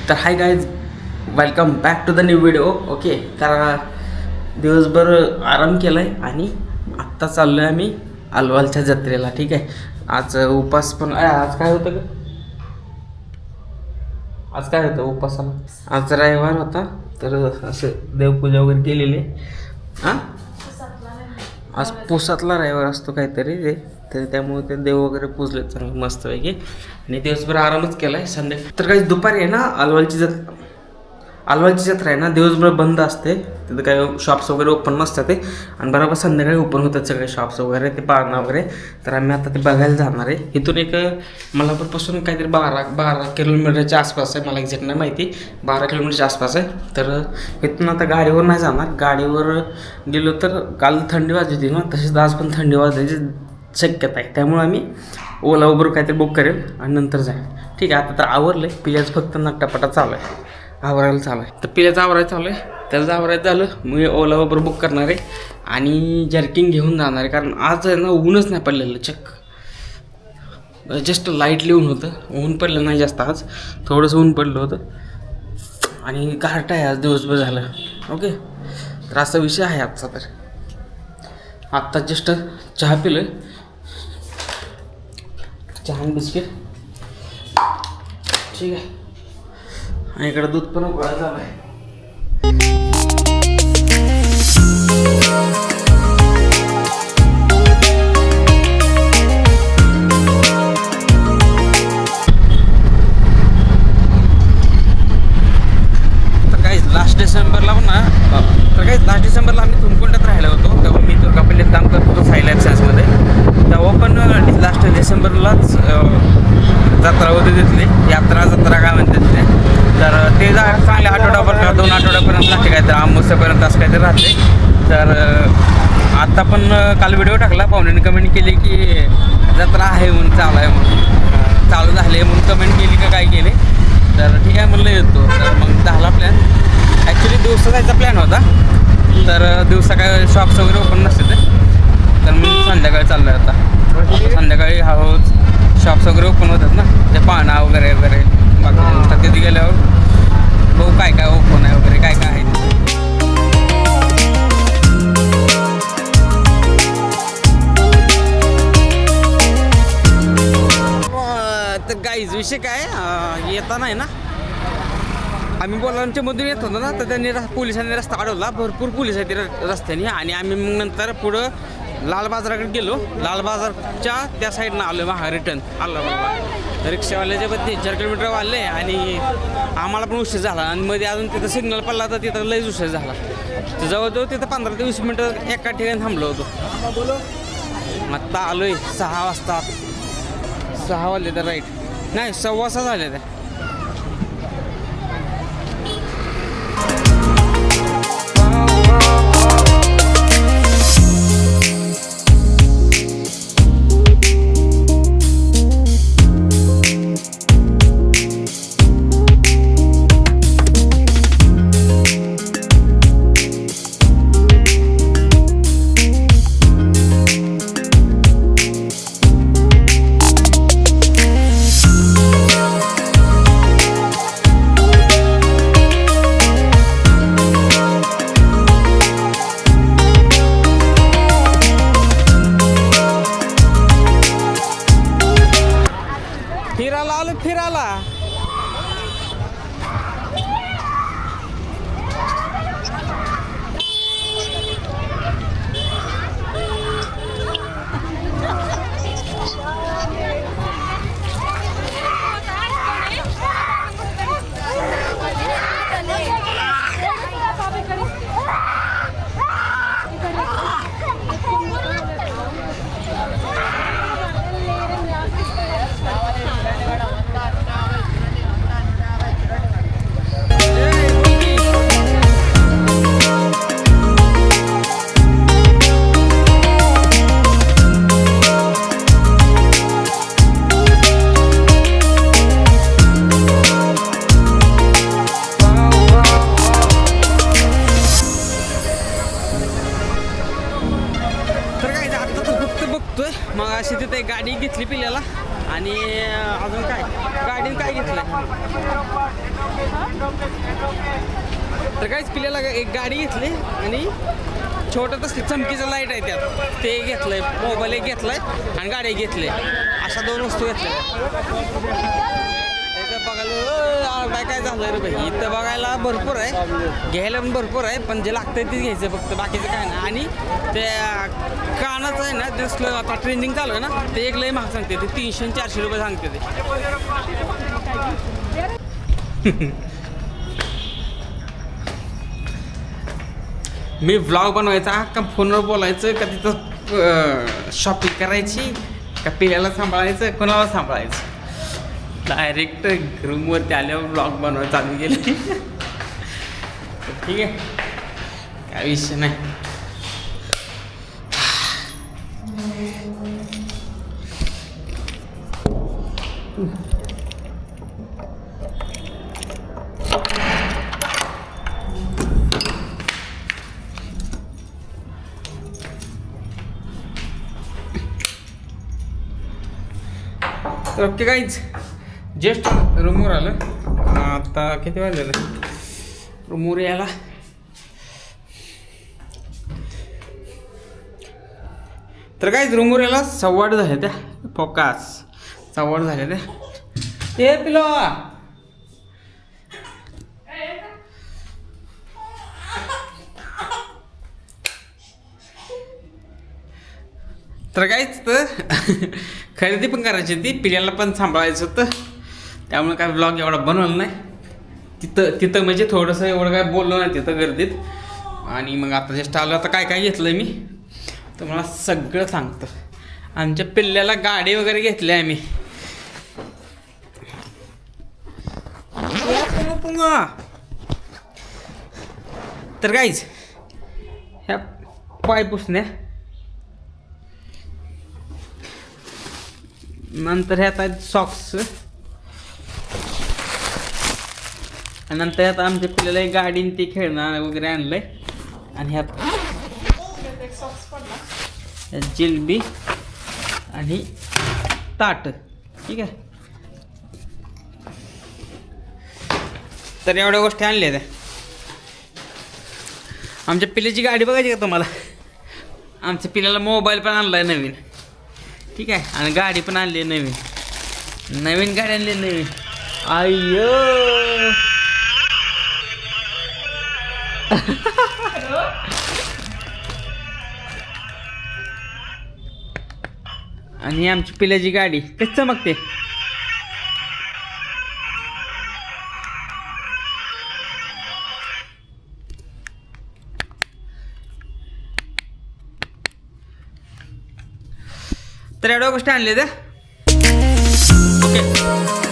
तर hi guys, welcome back to the new video. Okay, तर दिवसभर आराम केला आहे आणि आत्ता चाललो आहे आम्ही अलवालच्या जत्रेला. ठीक आहे, आज उपास पण आज काय होतं ग? आज काय होतं उपासाला? आज रविवार होता, तर असं देवपूजा वगैरे केलेली. हां, आज पुसातला रविवार असतो काहीतरी ते, तर त्यामुळे ते देव वगैरे पूजले चांगलं मस्तपैकी आणि दिवसभर आरामच केला आहे. संध्याकाळी तर काही दुपारी आहे ना अलवालची जत्रा आहे ना, दिवसभर बंद असते. तिथं काही शॉप्स वगैरे ओपन नसतात ते, आणि बरोबर संध्याकाळी ओपन होतात सगळे शॉप्स वगैरे, ते पाळणा वगैरे. तर आम्ही आता ते बघायला जाणार आहे. इथून एक मलापूरपासून काहीतरी 12 किलोमीटरच्या आसपास आहे, मला एक्झॅक्ट नाही माहिती, 12 किलोमीटरच्या आसपास आहे. तर इथून आता गाडीवर नाही जाणार. गाडीवर गेलो तर काल थंडी वाजली होती ना, तसेच आज पण थंडी वाजायची शक्यता आहे. त्यामुळे आम्ही ओला उबर काहीतरी बुक करेल आणि नंतर जाईल. ठीक आहे, आता तर आवरलं आहे. पिल्याचं फक्त नट्टापटा चालू आहे, आवरायला चालू आहे. तर पिल्याचं आवरायला चालू आहे, त्याचं आवरायचं झालं मी ओला उबर बुक करणार आहे आणि जर्किंग घेऊन जाणार आहे. कारण आज आहे ना ऊनच नाही पडलेलं, चक्क जस्ट लाईटली ऊन होतं. ऊन पडलं नाही जास्त, आज थोडंसं ऊन पडलं होतं आणि गारठा आहे आज दिवसभर झालं. ओके, तर असा विषय आहे आजचा. तर आत्ता जस्ट चहा पिलं, चहा आणि बिस्किट. ठीक आहे, आणि इकडं दूध पण उकळायला झालं आहे. तर काही लास्ट डिसेंबरला आम्ही तुमकुंडात राहिलो होतो. तेव्हा मी तुर्कापल्लीत काम करत होतो साई लाईफ सायन्समध्ये. तेव्हा पण लास्ट डिसेंबरलाच जत्रा होती तिथली, यात्रा काय म्हणतात ते. तर ते चांगले आठवड्यापर्यंत 2 आठवड्यापर्यंत लागते, काहीतरी अमावस्यापर्यंत असं काहीतरी राहते. तर आत्ता पण काल व्हिडिओ टाकला, पाहुण्याने कमेंट केली की जत्रा आहे म्हणून, चालू आहे म्हणून, चालू झाले म्हणून कमेंट केली का काय केली. तर ठीक आहे म्हणलं येतो. तर मग झाला प्लॅन. ॲक्च्युली दिवसा जायचा प्लॅन होता, तर दिवसा काय शॉप्स वगैरे ओपन नसते ते, तर मी संध्याकाळी चाललो आहे. आता संध्याकाळी हळूहळू शॉप्स वगैरे ओपन होतात ना, ते पाळणा वगैरे बाकी तिथे गेल्यावर बघू काय काय ओपन आहे वगैरे, काय काय आहे. तर गाईज विषय काय, येताना आहे ना आम्ही बोलांच्या मधून येत होतो ना, तर त्यांनी पोलिसांनी रस्ता अडवला. भरपूर पोलीस आहेत रस्त्याने, आणि आम्ही मग नंतर पुढं लाल बाजाराकडे गेलो. लाल बाजारच्या त्या साईडनं आलो महा रिटर्न आलो. बाबा रिक्षावाल्याच्या बद्दल 4 किलोमीटर वाढले आणि आम्हाला पण उशीर झाला. आणि मध्ये अजून तिथं सिग्नल पडला तर तिथं लईच उशीर झाला. तर जवळजवळ तिथं 15 ते 20 मिनटं एका ठिकाणी थांबलो होतो. आत्ता आलो आहे 6 वाजता, 6 वाजले तर राईट नाही 6:15 झाले तर. फिरायला मग अशी तिथे गाडी घेतली पिल्याला आणि अजून काय गाडीने काय घेतलं तर काहीच पिल्याला एक गाडी घेतली आणि छोटं तसली चमकीचं लाईट आहे त्यात ते घेतलंय मोबाईल एक घेतलाय आणि गाडी घेतली अशा 2 वस्तू घेतल्या इथं बघायला काय झालं रे भाई इथं बघायला भरपूर आहे घ्यायला पण भरपूर आहे पण जे लागतंय तेच घ्यायचं फक्त बाकीचं काय नाही आणि त्या कानाचं आहे ना ते आता ट्रेंडिंग चालू आहे ना ते एक लय महाग सांगते ते 300-400 रुपये सांगते ते मी व्लॉग बनवायचा का फोनवर बोलायचं का तिथं शॉपिंग करायची का पिल्याला सांभाळायचं कोणाला सांभाळायचं डायरेक्ट रूमवरती आल्यावर ब्लॉग बनवायला चालू गेले ठीक आहे काय विषय नाही तर ओके काहीच जस्ट रूमवर आलं आता किती वाजलेलं रूमवर यायला तर काहीच रूमवर यायला 8:15 झाले त्या फोकास 8:15 झाले त्या ते पिलो तर काहीच तर खरेदी पण करायची ती पिल्याला पण सांभाळायचं होतं त्यामुळे काय व्लॉग एवढा बनवला नाही तिथं म्हणजे थोडंसं एवढं काय बोललो नाही तिथं गर्दीत आणि मग आता जस्ट आलो आता काय काय घेतलं मी तर मला सगळं सांगतं आमच्या पिल्ल्याला गाडी वगैरे घेतली आहे आम्ही तर काहीच ह्या पाय पुसण्या नंतर ह्यात आहेत सॉक्स आणि नंतर ह्यात आमच्या पिल्ल्याला एक गाडीने ते खेळणं वगैरे आणलंय आणि ह्यात जिलबी आणि ताट ठीक आहे तर एवढ्या गोष्टी आणल्या त्या आमच्या पिल्ल्याची गाडी बघायची का तुम्हाला आमच्या पिल्ल्याला मोबाईल पण आणलाय नवीन ठीक आहे आणि गाडी पण आणली नवीन गाडी आणली नवीन आय्यो आणि आमची पिल्याची गाडी कशी चमकते तर एवढ्या गोष्टी आणल्या त्या ओके